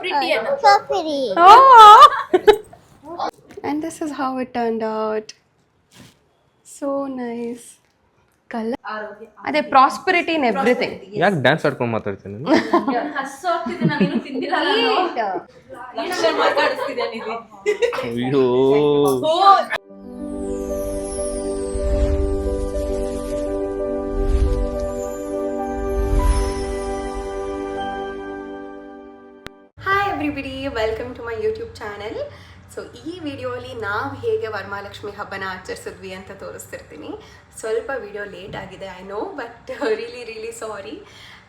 pretty enough. So pretty. Oh! And this is how it turned out. So nice. Color. ಅದೇ prosperity in everything. ಯಾಕೆ dance ಆಡ್ಕೊಂಡು ಮಾತಾಡ್ತೀನಿ ಹಸು ಆಗ್ತಿದೆ, ನಾನೇನು ತಿಂದಿಲ್ಲ. ಲಕ್ಷ ಮಾತಾಡಿಸ್ತಿದ್ದೆ ನೀವು. ಅಯ್ಯೋ hi everybody, welcome to my YouTube channel. So ಈ ವಿಡಿಯೋಲಿ ನಾವು ಹೇಗೆ ವರಮಹಾಲಕ್ಷ್ಮಿ ಹಬ್ಬನ ಆಚರಿಸಿದ್ವಿ ಅಂತ ತೋರಿಸ್ತಿರ್ತೀನಿ. ಸ್ವಲ್ಪ ವಿಡಿಯೋ ಲೇಟ್ ಆಗಿದೆ, I know, but really sorry.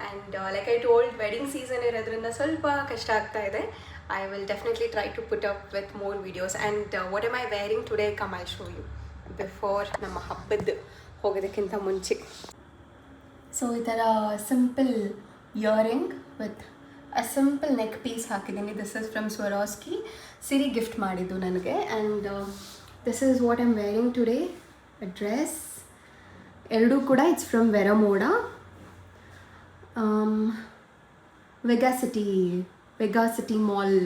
And like I told, wedding season ಇರೋದ್ರಿಂದ ಸ್ವಲ್ಪ ಕಷ್ಟ ಆಗ್ತಾ ಇದೆ. I will definitely try to put up with more videos. And what am I wearing today, come I show you before ನಮ್ಮ ಹಬ್ಬದ ಹೋಗೋದಕ್ಕಿಂತ ಮುಂಚೆ. So ಈ ಥರ simple earring with a simple neck piece ಹಾಕಿದ್ದೀನಿ. This is from Swarovski. Siri gift ಮಾಡಿದ್ದು ನನಗೆ. And this is what I'm wearing today, a dress. ಎರಡೂ ಕೂಡ it's from Vero Moda, Vega City mall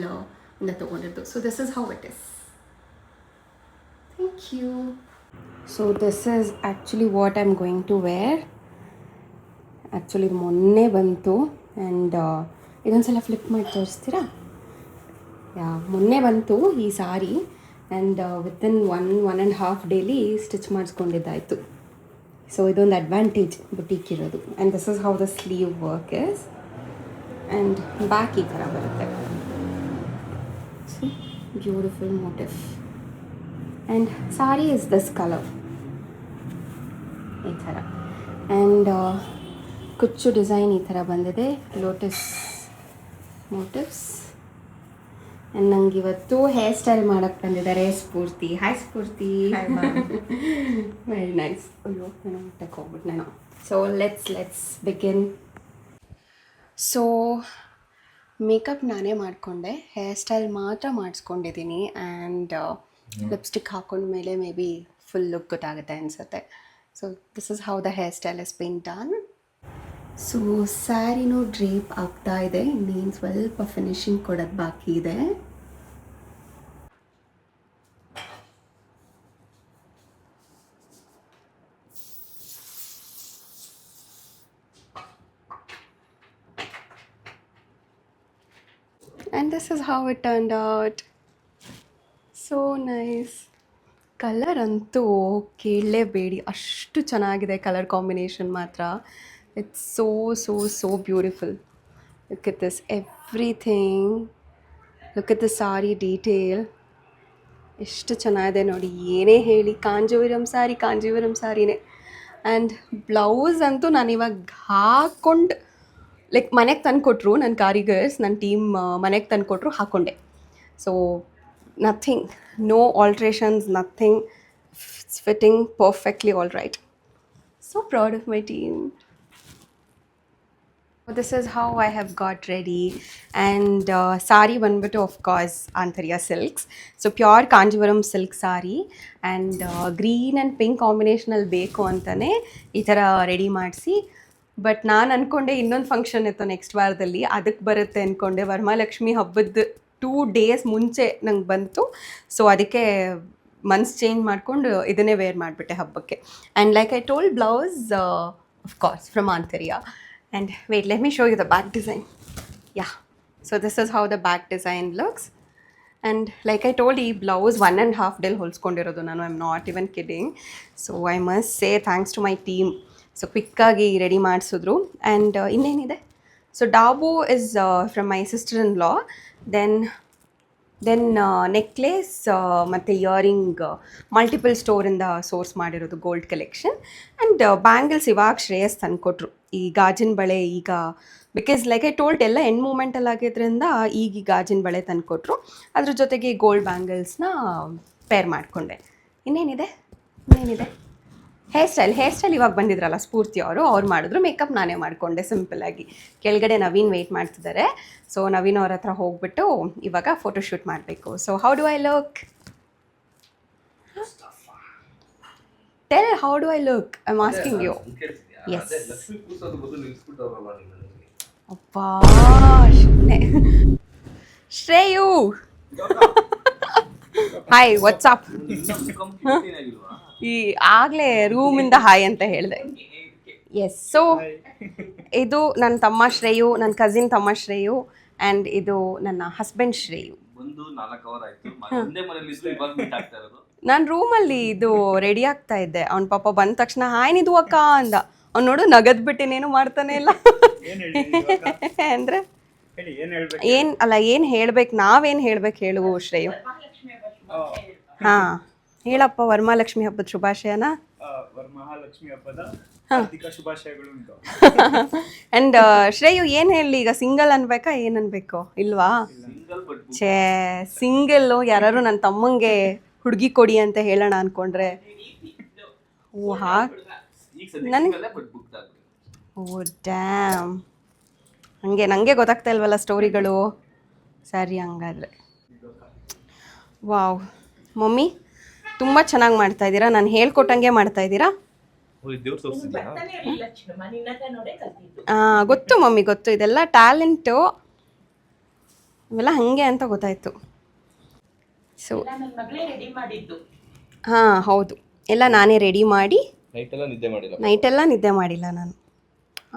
ಇಂದ ತೊಗೊಂಡಿದ್ದು. So this is how it is. Thank you. So this is actually what I am going to wear. Actually ಮೊನ್ನೆ ಬಂತು. And ಇದೊಂದ್ಸಲ flip ಮಾಡಿ ತೋರಿಸ್ತೀರಾ? ಯಾ, ಮೊನ್ನೆ ಬಂತು ಈ sari. And within one and half daily stitch ಮಾಡಿಸ್ಕೊಂಡಿದ್ದಾಯಿತು. So ಇದೊಂದು ಅಡ್ವಾಂಟೇಜ್ ಬುಟೀಕ್ ಇರೋದು. And this is how the sleeve work is. And back ಈ ಥರ ಬರುತ್ತೆ. So beautiful motif. And sari is this colour, ಈ ಥರ. ಆ್ಯಂಡ್ ಕುಚ್ಚು ಡಿಸೈನ್ ಈ ಥರ ಬಂದಿದೆ, ಲೋಟಸ್ ಮೋಟಿವ್ಸ್. ಆ್ಯಂಡ್ ನಂಗೆ ಇವತ್ತು ಹೇರ್ ಸ್ಟೈಲ್ ಮಾಡೋಕ್ಕೆ ಬಂದಿದ್ದಾರೆ Spoorthi. Hi Spoorthi. Very nice. ಅಯ್ಯೋ, ನಾನು ಮುಟ್ಟಕ್ಕೆ ಹೋಗ್ಬಿಟ್ಟು ನಾನು. So let's begin. So makeup ನಾನೇ ಮಾಡಿಕೊಂಡೆ, ಹೇರ್ ಸ್ಟೈಲ್ ಮಾತ್ರ ಮಾಡಿಸ್ಕೊಂಡಿದ್ದೀನಿ. ಆ್ಯಂಡ್ ಲಿಪ್ಸ್ಟಿಕ್ ಹಾಕೊಂಡ್ಮೇಲೆ ಮೇ ಬಿ ಫುಲ್ ಲುಕ್ ಗೊತ್ತಾಗುತ್ತೆ ಅನಿಸುತ್ತೆ. So this is how the hair style is been done. So ಸ್ಯಾರಿನೂ ಡ್ರೇಪ್ ಆಗ್ತಾ ಇದೆ, ಇನ್ನೇನು ಸ್ವಲ್ಪ ಫಿನಿಶಿಂಗ್ ಕೊಡೋದು ಬಾಕಿ ಇದೆ. And this is how it turned out. So nice. Colour ಅಂತೂ ಕೇಳಲೇಬೇಡಿ, ಅಷ್ಟು ಚೆನ್ನಾಗಿದೆ ಕಲರ್ ಕಾಂಬಿನೇಷನ್ ಮಾತ್ರ. It's so beautiful. Look at this, everything. Look at the sari detail. ಎಷ್ಟು ಚೆನ್ನಾಗಿದೆ ನೋಡಿ. ಏನೇ ಹೇಳಿ, ಕಾಂಜೀವರಂ ಸಾರಿನೇ. ಆ್ಯಂಡ್ ಬ್ಲೌಸ್ ಅಂತೂ ನಾನು ಇವಾಗ ಹಾಕ್ಕೊಂಡು, ಲೈಕ್ ಮನೆಗೆ ತಂದು ಕೊಟ್ಟರು ನನ್ನ ಕಾರಿಗರ್ಸ್, ನನ್ನ ಟೀಮ್ ಮನೆಗೆ ತಂದು ಕೊಟ್ಟರು, ಹಾಕ್ಕೊಂಡೆ. So nothing, no alterations, nothing. It's fitting perfectly all right. So proud of my team. This is how I have got ready. And sari ಬಂದ್ಬಿಟ್ಟು of course Antariya silks. So pure Kanjivaram silk sari. And green and pink combination ಅಲ್ಲಿ ಬೇಕು ಅಂತಲೇ ಈ ಥರ ready ಮಾಡಿಸಿ. But ನಾನು ಅಂದ್ಕೊಂಡೆ ಇನ್ನೊಂದು ಫಂಕ್ಷನ್ ಇತ್ತು ನೆಕ್ಸ್ಟ್ ವಾರದಲ್ಲಿ, ಅದಕ್ಕೆ ಬರುತ್ತೆ ಅಂದ್ಕೊಂಡೆ. ವರಮಹಾಲಕ್ಷ್ಮಿ ಹಬ್ಬದ 2 days ಮುಂಚೆ ನಂಗೆ ಬಂತು. ಸೊ ಅದಕ್ಕೆ ಮನ್ಸು ಚೇಂಜ್ ಮಾಡಿಕೊಂಡು ಇದನ್ನೇ ವೇರ್ ಮಾಡಿಬಿಟ್ಟೆ ಹಬ್ಬಕ್ಕೆ. And like I told, blouse of course from Antariya. And wait, let me show you the back design. Yeah, so this is how the back design looks. And like I told, ee blouse 1.5 day holskondirodu nanu. I'm not even kidding. So I must say thanks to my team. So quick agi ready ಮಾಡಿಸಿದ್ರು. And ಇನ್ನೇನಿದೆ, so Dabu is from my sister-in-law. Then necklace ಮತ್ತು earring multiple ಸ್ಟೋರಿಂದ source ಮಾಡಿರೋದು gold collection. And bangles ಇವಾಗ ಶ್ರೇಯಸ್ ತಂದುಕೊಟ್ರು. ಈ ಗಾಜಿನ ಬಳೆ ಈಗ, ಬಿಕಾಸ್ ಲೈಕ್ ಐ ಟೋಲ್ಡ್ ಎಲ್ಲ ಎಂಡ್ ಮೂಮೆಂಟಲ್ಲಿ ಆಗಿದ್ದರಿಂದ ಈಗ ಈ ಗಾಜಿನ ಬಳೆ ತಂದುಕೊಟ್ರು. ಅದ್ರ ಜೊತೆಗೆ ಗೋಲ್ಡ್ ಬ್ಯಾಂಗಲ್ಸ್ನ ಪೇರ್ ಮಾಡಿಕೊಂಡೆ. ಇನ್ನೇನಿದೆ ಹೇರ್ ಸ್ಟೈಲ್ ಇವಾಗ ಬಂದಿದ್ರಲ್ಲ ಸ್ಫೂರ್ತಿ ಅವ್ರು ಮಾಡಿದ್ರು. ಮೇಕಪ್ ನಾನೇ ಮಾಡಿಕೊಂಡೆ ಸಿಂಪಲ್ಲಾಗಿ. ಕೆಳಗಡೆ ನವೀನ್ ವೆಯ್ಟ್ ಮಾಡ್ತಿದ್ದಾರೆ. ಸೊ ನವೀನ್ ಅವ್ರ ಹತ್ರ ಹೋಗ್ಬಿಟ್ಟು ಇವಾಗ ಫೋಟೋಶೂಟ್ ಮಾಡಬೇಕು. So how do I look? Tell, how do I look? I am asking you. Yes. ಅಪ್ಪಾ, ಶ್ರೇಯು ಹಾಯ್ ವಾಟ್ಸಪ್. ಈ ಆಗ್ಲೇ ರೂಮಿಂದ ಹಾಯ್ ಅಂತ ಹೇಳಿದೆ. ಎಸ್, ಸೊ ಇದು ನನ್ನ ತಮ್ಮ ಶ್ರೇಯು, ನನ್ನ ಕಸಿನ್ ತಮ್ಮ ಶ್ರೇಯು, ಆ್ಯಂಡ್ ಇದು ನನ್ನ ಹಸ್ಬೆಂಡ್ ಶ್ರೇಯು. ನಾನು ರೂಮಲ್ಲಿ ಇದು ರೆಡಿ ಆಗ್ತಾ ಇದ್ದೆ. ಅವ್ನ ಪಾಪ ಬಂದ ತಕ್ಷಣ ಹಾಯ್ ನಿದು ಅಕ್ಕ ಅಂದ. ಅವ್ನು ನೋಡು ನಗದ್ ಬಿಟ್ಟಿನೇನು ಮಾಡ್ತಾನೆ ಇಲ್ಲ ಅಂದ್ರೆ ಏನು ಹೇಳ್ಬೇಕು, ನಾವೇನು ಹೇಳ್ಬೇಕು ಹೇಳು ಶ್ರೇಯು? ಹಾ ಹೇಳಪ್ಪ, ವರಮಹಾಲಕ್ಷ್ಮಿ ಹಬ್ಬದ ಶುಭಾಶಯನ. ವರಮಹಾಲಕ್ಷ್ಮಿ ಹಬ್ಬದ ಹಾರ್ದಿಕ ಶುಭಾಶಯಗಳು. ಅಂಡ್ ಶ್ರೇಯು ಏನು ಹೇಳಿ ಈಗ, ಸಿಂಗಲ್ ಅನ್ಬೇಕಾ ಏನ್ ಅನ್ಬೇಕು? ಇಲ್ವಾ? ಛೇ, ಸಿಂಗಲ್ಲು ಯಾರು ನನ್ನ ತಮ್ಮಂಗೆ ಹುಡುಗಿ ಕೊಡಿ ಅಂತ ಹೇಳೋಣ ಅನ್ಕೊಂಡ್ರೆ ಓ ನನಗೆ ಓ ಡ್ಯಾಮ್, ಹಂಗೆ ನನಗೆ ಗೊತ್ತಾಗ್ತಾ ಇಲ್ವಲ್ಲ ಸ್ಟೋರಿಗಳು. ಸರಿ ಹಂಗಾದ್ರೆ ವಾವ್ ಮಮ್ಮಿ ತುಂಬ ಚೆನ್ನಾಗಿ ಮಾಡ್ತಾ ಇದ್ದೀರಾ, ನಾನು ಹೇಳ್ಕೊಟ್ಟಂಗೆ ಮಾಡ್ತಾ ಇದ್ದೀರಾ. ಗೊತ್ತು ಮಮ್ಮಿ, ಗೊತ್ತು, ಇದೆಲ್ಲ ಟ್ಯಾಲೆಂಟು, ಇವೆಲ್ಲ ಹಾಗೆ ಅಂತ ಗೊತ್ತಾಯ್ತು. ಸೊ ಹಾಂ ಹೌದು, ಎಲ್ಲ ನಾನೇ ರೆಡಿ ಮಾಡಿ ನೈಟೆಲ್ಲ ನಿದ್ದೆ ಮಾಡಿಲ್ಲ ನಾನು.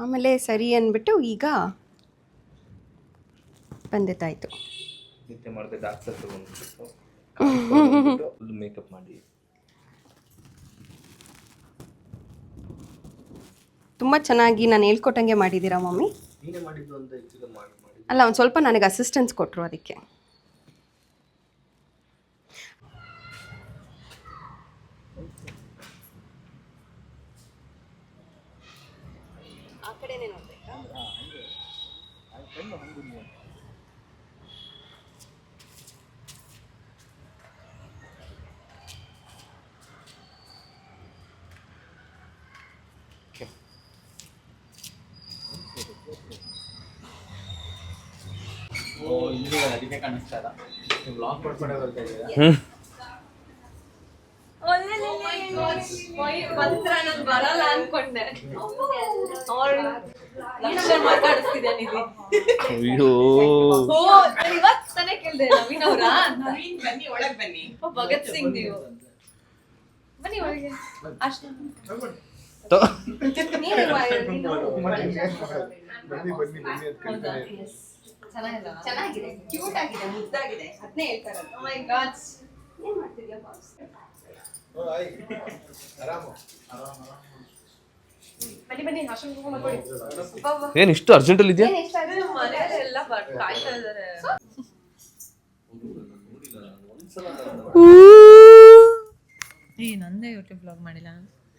ಆಮೇಲೆ ಸರಿ ಅಂದ್ಬಿಟ್ಟು ಈಗ ಬಂದಿದ್ದಾಯ್ತು. ಮೇಕಪ್ ಮಾಡಿ ತುಂಬ ಚೆನ್ನಾಗಿ ನಾನು ಹೇಳ್ಕೊಟ್ಟಂಗೆ ಮಾಡಿದ್ದೀರಾ ಮಮ್ಮಿ. ಅಲ್ಲ, ಒಂದು ಸ್ವಲ್ಪ ನನಗೆ ಅಸಿಸ್ಟೆನ್ಸ್ ಕೊಟ್ಟರು ಅದಕ್ಕೆ. ಆ ಕಡೆನೇ ನೋಡ್ಬೇಕಾ? ಅದಕ್ಕೆ ಕಾಣಿಸ್ತಾ ಇಲ್ಲ. ಬ್ಲಾಗ್ ಕೊಡ್ಕೊಂಡೆ ಬರ್ತಾ ಇದ್ದೀರಾ? ಬರಲ್ಲ ಅನ್ಕೊಂಡೆ. ಲಕ್ಷ ಮಾತಾಡಿಸ್ತಿದ್ದೆ ನಿಧಿ. ಅಯ್ಯೋ ಇವತ್ತು ತಾನೇ ಕೇಳ್ದೆ ನವೀನ್ ಅವರಾ? ನವೀನ್ ಬನ್ನಿ ಒಳಗ್ ಬನ್ನಿ. ಭಗತ್ ಸಿಂಗ್ ನೀವು ಬನ್ನಿ ಒಳಗೆ. ಅಷ್ಟು ಚೆನ್ನಾಗಿದೆ, ಕ್ಯೂಟ್ ಆಗಿದೆ, ಮುದ್ದಾಗಿದೆ, ಅದನ್ನೇ ಹೇಳ್ತಾರೆ. ಓ ಮೈ ಗಾಡ್, ಏನ್ ಮಾಡ್ತಿದ್ಯಾ ಬಾಸ್? ಬನ್ನಿ ಬನ್ನಿ, ಆಶ್ರಮಕ್ಕೆ ಹೋಗೋಣ ಕೊಡಿ. ಏನ್ ಇಷ್ಟು ಅರ್ಜೆಂಟಲ್ಲಿ ಇದೆಯಾ? ಮನೆಯಲ್ಲಿ ಎಲ್ಲ ಕಾಯ್ತಾ ಇದ್ದಾರೆ. ನಂದೇ ಯೂಟ್ಯೂಬ್ ಬ್ಲಾಗ್ ಮಾಡಿಲ್ಲ.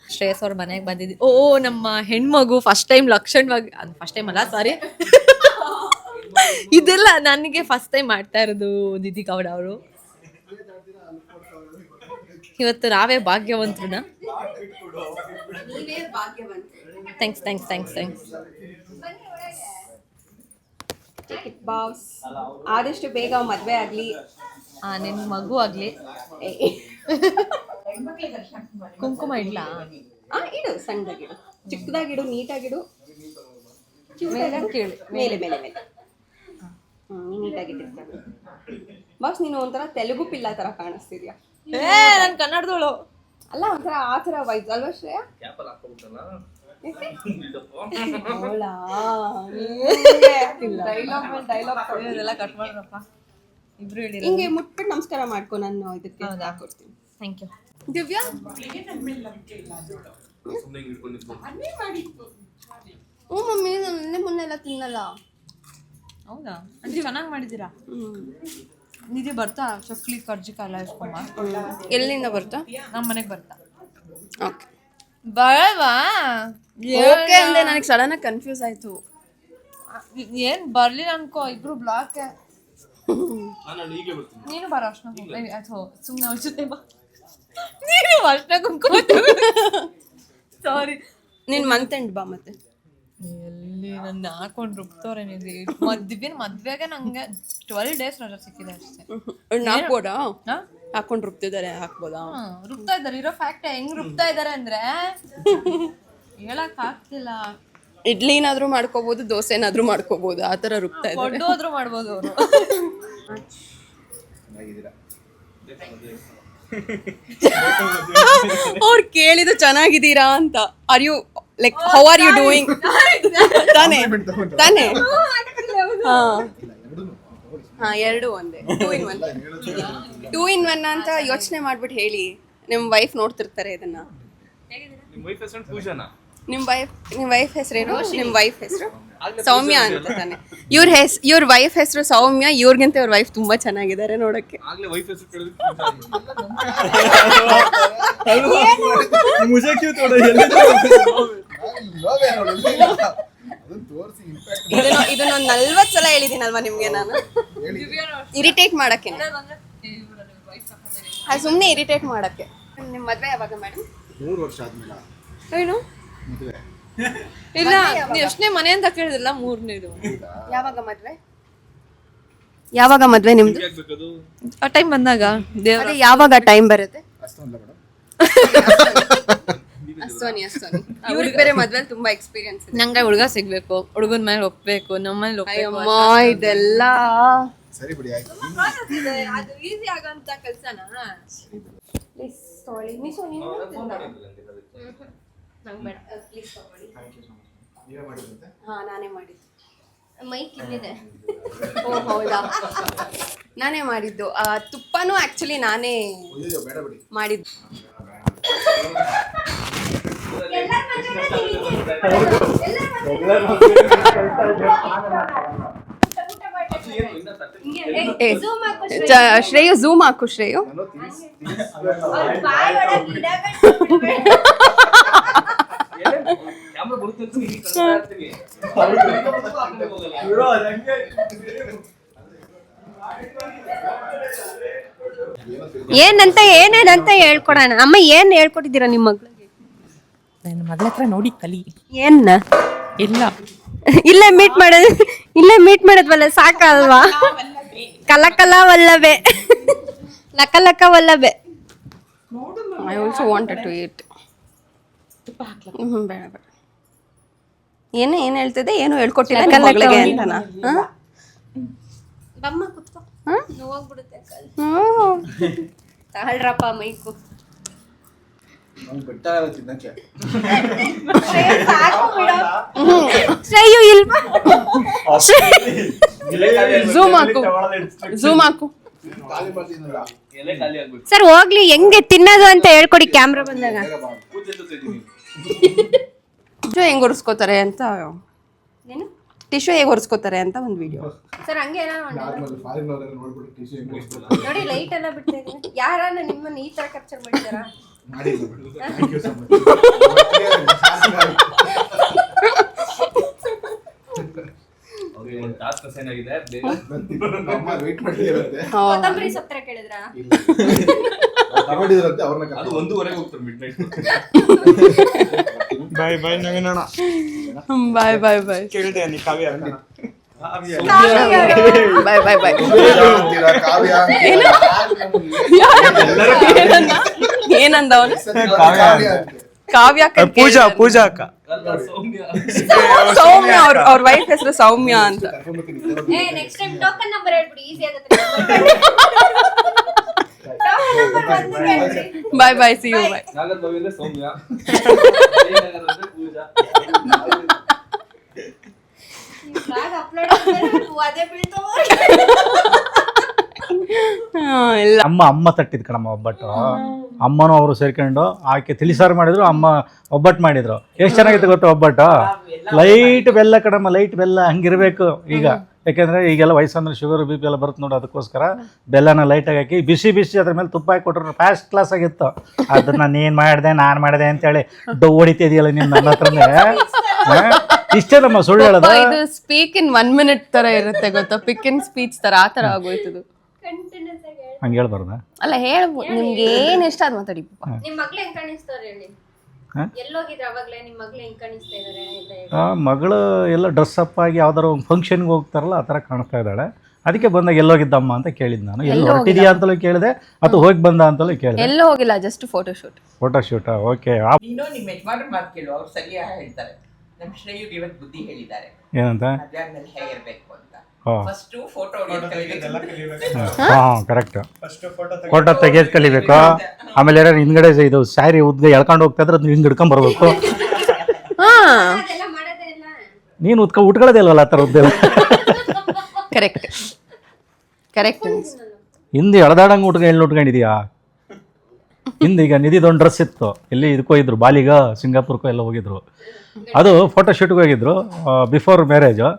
ಶ್ರೇಯಸ್ ಅವ್ರ ಮನೆಗೆ ಬಂದಿದ್ದಿ. ಓ ನಮ್ಮ ಹೆಣ್ಮಗು ಫಸ್ಟ್ ಟೈಮ್ ಲಕ್ಷಣವಾಗಿ, ಫಸ್ಟ್ ಟೈಮ್ ಅಲ್ಲ ಸಾರಿ, ಇದೆಲ್ಲ ನನಗೆ ಫಸ್ಟ್ ಟೈಮ್ ಮಾಡ್ತಾ ಇರೋದು ದಿದಿ ಗೌಡ ಅವರು. ಇವತ್ತು ನಾವೇ ಭಾಗ್ಯವಂತರನ್ನ. Thanks thanks thanks thanks. Boss, ಆದಷ್ಟು ಬೇಗ ಮದುವೆ ಆಗಲಿ, ನಿನ್ನ ಮಗು ಆಗಲಿ. ಕುಂಕುಮ ಇಡ್ಲಾ? ಇಡು, ಸಣ್ಣದಾಗಿಡು, ಚಿಕ್ಕದಾಗಿಡು, ನೀಟಾಗಿಡು, ಕೇಳಿ ಮೇಲೆ ಮೇಲೆ ಮೇಲೆ ನೀಟಾಗಿಟ್ಟಿರ್ತಾರೆ. ಬಾಸ್, ನೀನು ಒಂಥರ ತೆಲುಗು ಪಿಲ್ಲ ಥರ ಕಾಣಿಸ್ತಿದ್ಯಾ. ನಾನು ಕನ್ನಡದವಳು ಅಲ್ಲ, ಒಂಥರ ಆ ಥರ ವೈಬ್ಸ್ ಅಲ್ವಾ ಶ್ರೇಯ? ಡೈಲಾಗ್ ಕಟ್ ಮಾಡ್ರಪ್ಪ ಇಬ್ರು ಹೇಳಿ. ಹಿಂಗೆ ಮುಟ್ಬಿಟ್ಟು ನಮಸ್ಕಾರ ಮಾಡ್ಕೊ, ನಾನು ಇದಕ್ಕೆ ಹಾಕೊಡ್ತೀನಿ. Thank you. ದಿವ್ಯಾ, ಹ್ಞೂ ಮಮ್ಮಿ, ನಿನ್ನೆ ಮೊನ್ನೆ ಎಲ್ಲ ತಿನ್ನಲ್ಲ. ಹೌದಾ? ಅಂದ್ರೆ ಚೆನ್ನಾಗಿ ಮಾಡಿದ್ದೀರಾ. ನಿಧಿ ಬರ್ತಾ ಚಕ್ಲಿ ಕರ್ಜಿಕ ಎಲ್ಲ ಇಸ್ಕೊಂಬ. ಎಲ್ಲಿಂದ ಬರ್ತಾ? ನಮ್ಮ ಮನೆಗೆ ಬರ್ತಾ. ಓಕೆ, ಬರಲ್ವಾ? ಓಕೆ ಅಂದೆ, ನನಗೆ ಸಡನ್ನಾಗಿ ಕನ್ಫ್ಯೂಸ್ ಆಯಿತು. ಏನು ಬರಲಿಲ್ಲ ಅನ್ಕೋ, ಇಬ್ರು ಬ್ಲಾಕ್. ನೀನು ಬರೋ ಅರ್ಶನ ಅಥವಾ ಸುಮ್ಮನೆ ಅವ್ರ ಜೊತೆ ಬಾ. ನೀನು ಅರ್ಶನ ಕುಂಕುಮ. ಸಾರಿ, ನೀನು ಮಂತ್ ಎಂಡ್ ಬಾ. ಮತ್ತೆ ಎಲ್ಲಿ ನನ್ನ ಹಾಕೊಂಡು ರುಬ್ತವ್ರೆ ನಿಧಿ. ದಿವ್ಯನ ಮದ್ವೆಗೆ ನಂಗೆ 12 days ರಜಾ ಸಿಕ್ಕಿದೆ ಅಷ್ಟೇ. ಹಾಕ್ಬೋದಾ? ಹಾಕೊಂಡು ರುಬ್ತಿದ್ದಾರೆ, ಹಾಕ್ಬೋದಾ? ರುಬ್ತಾ ಇದ್ದಾರೆ. ಇರೋ ಫ್ಯಾಕ್ಟ್ ಹೆಂಗ್ ರುಬ್ತಾ ಇದಾರೆ ಅಂದ್ರೆ ಹೇಳಕ್ ಆಗ್ತಿಲ್ಲ. ಇಡ್ಲಿನಾದ್ರೂ ಮಾಡ್ಕೋಬಹುದು, ದೋಸೆನಾದ್ರೂ ಮಾಡ್ಕೋಬಹುದು, ಆ ಥರ ರುಬ್ತಾ ಇದ್ದಾರೆ. ದೊಡ್ಡೋದ್ರು ಮಾಡ್ಬೋದು ಅವರು. ಅವ್ರು ಕೇಳಿದ್ದು ಚೆನ್ನಾಗಿದ್ದೀರಾ ಅಂತ. Are you like how are you doing ತಾನೇ ತಾನೇ? ಹಾ ಎರಡು ಒಂದೇ. 2 in 1 ಅಂತ ಯೋಚನೆ ಮಾಡ್ಬಿಟ್ಟು ಹೇಳಿ. ನಿಮ್ಮ ವೈಫ್ ನೋಡ್ತಿರ್ತಾರೆ ಇದನ್ನ. ನಿಮ್ಮ ವೈಫ್ ಹೆಸರೇನು? ನಿಮ್ಮ ವೈಫ್ ಹೆಸರು ಸೌಮ್ಯ ಅಂತ ತಾನೆ? ಇವ್ರ ವೈಫ್ ಹೆಸರು ಸೌಮ್ಯ. ಇವ್ರಿಗಿಂತ ಇವ್ರ ವೈಫ್ ತುಂಬಾ ಚೆನ್ನಾಗಿದ್ದಾರೆ ನೋಡಕ್ಕೆ. ಇದನ್ನೊಂದು 40 ಸಲ ಹೇಳಿದ್ದೀನಲ್ವಾ ನಿಮ್ಗೆ ನಾನು, ಇರಿಟೇಟ್ ಮಾಡಕ್ಕೆ. ಸುಮ್ಮನೆ ಇರಿಟೇಟ್ ಮಾಡಕ್ಕೆ. ನಿಮ್ಮ ಮದ್ವೆ ಯಾವಾಗ ಮೇಡಮ್? 3 ವರ್ಷ ಆದ್ಮೇಲೆ ಏನು ಇಲ್ಲ, ನೀವು ಎಷ್ಟನೇ ಮನೆ ಅಂತ ಕೇಳಿದ್ರಲ್ಲ, 3ನೇದು. ಯಾವಾಗ ಮದ್ವೆ ನಿಮ್ದು? ಆ ಟೈಮ್ ಬಂದಾಗ ಅದೇ ಯಾವಾಗ ಟೈಮ್ ಬರುತ್ತೆ? ಅಷ್ಟೊಂದಲ್ಲ ಮೇಡಮ್. ಅಷ್ಟೋನಿ ಇವ್ರಿಗೆ ಬೇರೆ ಮದ್ವೆ ತುಂಬಾ ಎಕ್ಸ್ಪೀರಿಯನ್ಸ್ ಇದೆ. ನಂಗೆ ಹುಡುಗ ಸಿಗ್ಬೇಕು, ಹುಡುಗನ್ ಮೇಲೆ ಒಪ್ಬೇಕು, ನಮ್ಮಲ್ಲಿ ಒಪ್ಬೇಕು. ಅಯ್ಯಮ್ಮ ಇದೆಲ್ಲ ಸರಿ ಬಿಡಿ ಆಯ್ತು. ಅದು ಈಸಿ ಆಗಂತ ಕೆಲ್ಸನಾ? ನಾನೇ ಮಾಡಿದ್ದು. ಮೈಕ್ ಇಲ್ಲಿದೆ. ಓ ಹೌದಾ, ನಾನೇ ಮಾಡಿದ್ದು. ತುಪ್ಪನೂ ಆಕ್ಚುಲಿ ನಾನೇ ಬೇಡ ಬಿಡಿ. ಮಾಡಿದ್ದು. ಶ್ರೇಯು ಝೂಮ್ ಹಾಕು. ಶ್ರೇಯು ಏನೇನಂತ ಹೇಳ್ಕೊಡೋಣ. ಅಮ್ಮ ಏನ್ ಹೇಳ್ಕೊಟ್ಟಿದ್ದೀರಾ ನಿಮ್ಮ ಮಗಳಿಗೆ? ನನ್ನ ಮಗಳ ಹತ್ರ ನೋಡಿ ಕಲಿ. ಏನ್ ಇಲ್ಲ ಇಲ್ಲೇ ಮೀಟ್ ಮಾಡೋದ್ವಲ್ಲ ಸಾಕಲ್ವಾ? ಕಲಕಲ ವಲ್ಲಭೆ ಲಕ ವಲ್ಲಭೆ. I also wanted to eat. ಬೇಡ ಬೇಡ. ಏನ್ ಹೇಳ್ತಿದ್ದೆ? ಏನು ಹೇಳ್ಕೊಟ್ಟಿಲ್ಲ ನನ್ನ ಮಗಳಿಗೆ ಅಂತನಾ? ಬಮ್ಮ ಕುತ್ಕೋ. ನೋವಾಗ್ಬಿಡುತ್ತೆ. ತಾಳ್ರಪ್ಪ ಮೈಕು. ಶ್ರೇಯು ಇಲ್ವಾ? ಝೂಮ್ ಹಾಕು. ಸರ್ ಹೋಗ್ಲಿ, ಹೆಂಗೆ ತಿನ್ನೋದು ಅಂತ ಹೇಳ್ಕೊಡಿ ಕ್ಯಾಮ್ರಾ ಬಂದಾಗ. ಟಿಶ್ಯೂ ಹೆಂಗ್ ಒರೆಸ್ಕೋತಾರೆ ಅಂತ, ಟಿಶ್ಯೂ ಹೇಗೆ ಒರೆಸ್ಕೋತಾರೆ ಅಂತ ಒಂದು ವಿಡಿಯೋ. ಸರ್ ಹಂಗೆ ನೋಡಿ, ಲೈಟ್ ಎಲ್ಲ ಬಿಡ್ತಾ ಇದ್ದೀನಿ. ಯಾರನ್ನ ನಿಮ್ಮನ್ನ ಈ ತರ ಕ್ಯಾಪ್ಚರ್ ಮಾಡಿದಾರಾ? ಕೊತ್ತಂಬರಿ ಸೊಪ್ಪು ಕೇಳಿದ್ರಾ? ಬಾಯ್ ಬಾಯ್ ನವೀನಣ್ಣ. ಬಾಯ್ ಬಾಯ್ ಬಾಯ್. ಕೇಳಿದೆ ನೀ ಕಾವ್ಯ ಬಾಯ್ ಬಾಯ್ ಬಾಯ್. ಏನಂದ ಅವನು? ಕಾವ್ಯ ಪೂಜಾ ಅಕ್ಕ. ಸೌಮ್ಯ ಅವ್ರ ವೈಫ್ ಹೆಸರು ಸೌಮ್ಯ ಅಂತ. ನೆಕ್ಸ್ಟ್ ಟೈಮ್ ಟೋಕನ್ ನಂಬರ್ ಹೇಳ್ಬಿಡಿ, ಈಸಿ ಆಗುತ್ತೆ. ಬಾಯ್ ಬಾಯ್, ಸಿ ಯು ಬಾಯ್. ಅಮ್ಮ ತಟ್ಟಿದ್ ಕಣಮ್ಮ ಒಬ್ಬಟ್ಟು. ಅಮ್ಮನೂ ಅವರು ಸೇರ್ಕೊಂಡು ಆಕೆ ತಿಳಿಸಾರು ಮಾಡಿದ್ರು, ಅಮ್ಮ ಒಬ್ಬಟ್ಟು ಮಾಡಿದ್ರು. ಎಷ್ಟು ಚೆನ್ನಾಗಿತ್ತು ಗೊತ್ತಾ ಒಬ್ಬಟ್ಟು? ಲೈಟ್ ಬೆಲ್ಲ ಕಣಮ್ಮ, ಲೈಟ್ ಬೆಲ್ಲ ಹಂಗಿರ್ಬೇಕು ಈಗ. ಯಾಕೆಂದ್ರೆ ಈಗೆಲ್ಲ ವಯಸ್ಸಂದ್ರೆ ಶುಗರ್ BP ಎಲ್ಲ ಬರುತ್ತೆ ನೋಡಿ, ಅದಕ್ಕೋಸ್ಕರ ಬೆಲ್ಲನ ಲೈಟಾಗಿ ಹಾಕಿ ಬಿಸಿ ಅದ್ರ ಮೇಲೆ ತುಪ್ಪ ಹಾಕಿ ಕೊಟ್ಟರು ಫಸ್ಟ್ ಕ್ಲಾಸ್ ಆಗಿತ್ತು. ಅದನ್ನ ನಾನು ಮಾಡಿದೆ ಅಂತೇಳಿ ಹೊಡಿತಿದೆಯಲ್ಲ ನೀನು ನನ್ನ ಹತ್ರನೇ. ಇಷ್ಟೇ ನಮ್ಮ ಸುಳ್ಳು ಹೇಳೋದು. ಇದು ಸ್ಪೀಕ್ ಇನ್ 1 minute ತರ ಇರುತ್ತೆ ಗೊತ್ತಾ, ಪಿಕ್ ಇನ್ ಸ್ಪೀಚ್ ತರ. ಆ ತರ ಆಗೋಯ್ತದು. ಹಂಗೆ ಹೇಳ್ಬಾರ್ದ? ಅಲ್ಲ ಹೇಳ್ಬೋದು, ನಿಮ್ಗೆ ಏನ್ ಇಷ್ಟ ಅದ್ ಮಾತಾಡಿ. ನಿಮ್ ಮಗ್ಳು ಹೆಂಗ್ ಕಾಣಿಸ್ತಾರೆ ಹೇಳಿ? ಎಲ್ಲೋಗಿದ್ರೆ ಅವಾಗ್ಲೇ ನಿಮ್ ಮಗ್ಳು ಹೆಂಗ್ ಕಾಣಿಸ್ತಾ ಇದಾರೆ? ಮಗಳು ಎಲ್ಲ ಡ್ರೆಸ್ ಅಪ್ ಆಗಿ ಯಾವ್ದಾರು ಫಂಕ್ಷನ್ಗೆ ಹೋಗ್ತಾರಲ್ಲ ಆ ಥರ ಕಾಣಿಸ್ತಾ ಇದ್ದಾಳೆ. ಅದಕ್ಕೆ ಬಂದಾಗ ಎಲ್ಲೋಗಿದ್ದಮ್ಮ ಅಂತ ಕೇಳಿದ್ ನಾನು. ಎಲ್ಲಿ ಹೊರಟಿದ್ಯಾ ಅಂತಲೂ ಕೇಳಿದೆ, ಅಥವಾ ಹೋಗಿ ಬಂದ ಅಂತಲೂ ಕೇಳಿದೆ. ಎಲ್ಲೂ ಹೋಗಿಲ್ಲ, ಜಸ್ಟ್ ಫೋಟೋಶೂಟ್. ಓಕೆ. ನೀನು ನಿಮ್ಮ ಯಜಮಾನ್ರ ಮಾತು ಕೇಳು, ಅವ್ರು ಸರಿಯಾಗಿ ಹೇಳ್ತಾರೆ. ನಮ್ಮ ಶ್ರೇಯುಗೆ ಇವತ್ತು ಬುದ್ಧಿ ಹೇಳಿದ್ದಾರೆ ಏನಂತ? ಮಧ್ಯಾಹ್ನದಲ್ಲಿ ಹೇಗಿರ್ಬೇಕು ಅಂತ. ಫಸ್ಟ್ ಫೋಟೋ ಕಲಿಬೇಕು. ಹಾಂ ಕರೆಕ್ಟ್. ಫಸ್ಟ್ ಫೋಟೋ ಫೋಟೋ ತೆಗಿಯೋದು ಕಲಿಬೇಕು. ಆಮೇಲೆ ಯಾರು ಹಿಂದ್ಗಡೆ ಇದು ಸ್ಯಾರಿ ಉದ್ದ ಎಳ್ಕೊಂಡು ಹೋಗ್ತಾ ಇದ್ರೆ ಅದನ್ನ ಹಿಂಗೆ ಹಿಡ್ಕೊಂಡ್ ಬರ್ಬೇಕು. ನೀನು ಉಟ್ಕೊಳ್ಳೋದೇ ಇಲ್ವಲ್ಲ ಆ ಥರ ಉದ್ದೆಲ್ಲ. Correct correct. ಹಿಂದೆ ಎಳ್ದಾಡಂಗೆ ಉಟ್ಕೊಂಡಿದ್ಯಾ? ಹಿಂದೆ ಈಗ ನಿಧಿದೊಂದು ಡ್ರೆಸ್ ಇತ್ತು, ಎಲ್ಲಿ ಇದಕ್ಕೋ ಹೋಗಿದ್ರು, ಬಾಲಿಗ ಸಿಂಗಾಪುರ್ಕೋ ಎಲ್ಲ ಹೋಗಿದ್ರು. ಅದು ಫೋಟೋ ಶೂಟ್ಗೆ ಹೋಗಿದ್ರು ಬಿಫೋರ್ ಮ್ಯಾರೇಜು.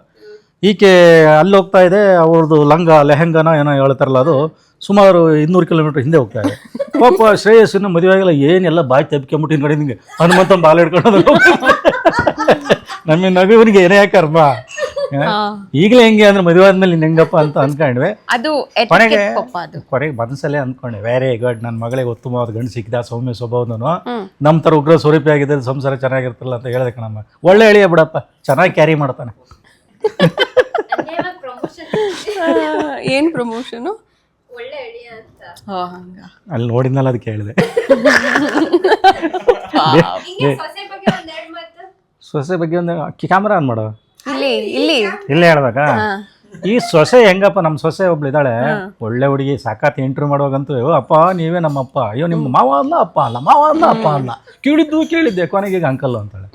ಈಕೆ ಅಲ್ಲಿ ಹೋಗ್ತಾ ಇದೆ, ಅವ್ರದ್ದು ಲಂಗ ಲೆಹಂಗಾನ ಏನೋ ಹೇಳ್ತಾರಲ್ಲ, ಅದು ಸುಮಾರು 200 ಕಿಲೋಮೀಟ್ರ್ ಹಿಂದೆ ಹೋಗ್ತಾ ಇದೆ. ಪಾಪ ಶ್ರೇಯಸ್ಸನ್ನು ಮದುವೆ ಆಗಿಲ್ಲ, ಏನೆಲ್ಲ ಬಾಯಿ ತೆಬ್ಕೊಂಬಿಟ್ಟು ಹಿಂದ್ಗಡೆ ಹಿಂಗೆ ಹನುಮಂತ ಬಾಲ ಹಿಡ್ಕೊಂಡು ನಮ್ಮ ನಗುವನಿಗೆ ಏನೇ ಕರ್ಮ. ಈಗಲೇ ಹೆಂಗೆ ಅಂದ್ರೆ ಮದುವೆ ಆದ್ಮೇಲೆ ಇನ್ನು ಹೆಂಗಪ್ಪ ಅಂತ ಅಂದ್ಕೊಂಡ್ವಿ. ಅದು ಕೊನೆಗೆ ಅದು ಕೊನೆಗೆ ಮನಸ್ಸಲ್ಲೇ ಅಂದ್ಕೊಂಡೆ, ವೆರಿ ಗುಡ್, ನನ್ನ ಮಗಳಿಗೆ ಉತ್ತಮವಾದ ಗಂಡು ಸಿಕ್ಕಿದ, ಸೌಮ್ಯ ಸ್ವಭಾವದನು, ನಮ್ಮ ಥರ ಉಗ್ರ ಸ್ವರೂಪಿ ಆಗಿದೆ, ಸಂಸಾರ ಚೆನ್ನಾಗಿರ್ತಲ್ಲ ಅಂತ ಹೇಳಿದೆ ಕಣಮ್ಮ. ಒಳ್ಳೆ ಎಳಿಯ ಬಿಡಪ್ಪ, ಚೆನ್ನಾಗಿ ಕ್ಯಾರಿ ಮಾಡ್ತಾನೆ. ಏನು ಪ್ರಮೋಷನು? ಅಲ್ಲಿ ನೋಡಿದ್ನಲ್ಲ ಅದಕ್ಕೆ ಹೇಳಿದೆ. ಸೊಸೆ ಬಗ್ಗೆ ಒಂದು ಕ್ಯಾಮ್ರಾ ಆನ್ ಮಾಡೋ. ಇಲ್ಲೇ ಹೇಳ್ಬೇಕಾ? ಈ ಸೊಸೆ ಹೆಂಗಪ್ಪ, ನಮ್ಮ ಸೊಸೆ ಒಬ್ಳು ಇದ್ದಾಳೆ, ಒಳ್ಳೆ ಹುಡುಗಿ, ಸಾಕಾತ್ ಇಂಟರ್ವ್ಯೂ ಮಾಡುವಾಗಂತೂ, ಅಪ್ಪ ನೀವೇ ನಮ್ಮ ಅಪ್ಪ, ಅಯ್ಯೋ ನಿಮ್ಮ ಮಾವ ಅಲ್ಲ ಅಪ್ಪ ಅಲ್ಲ, ಮಾವ ಅಲ್ಲ ಅಪ್ಪ ಅಲ್ಲ, ಕೇಳಿದ್ದೆ, ಕೊನೆಗೆ ಈಗ ಅಂಕಲ್ ಅಂತಾಳೆ.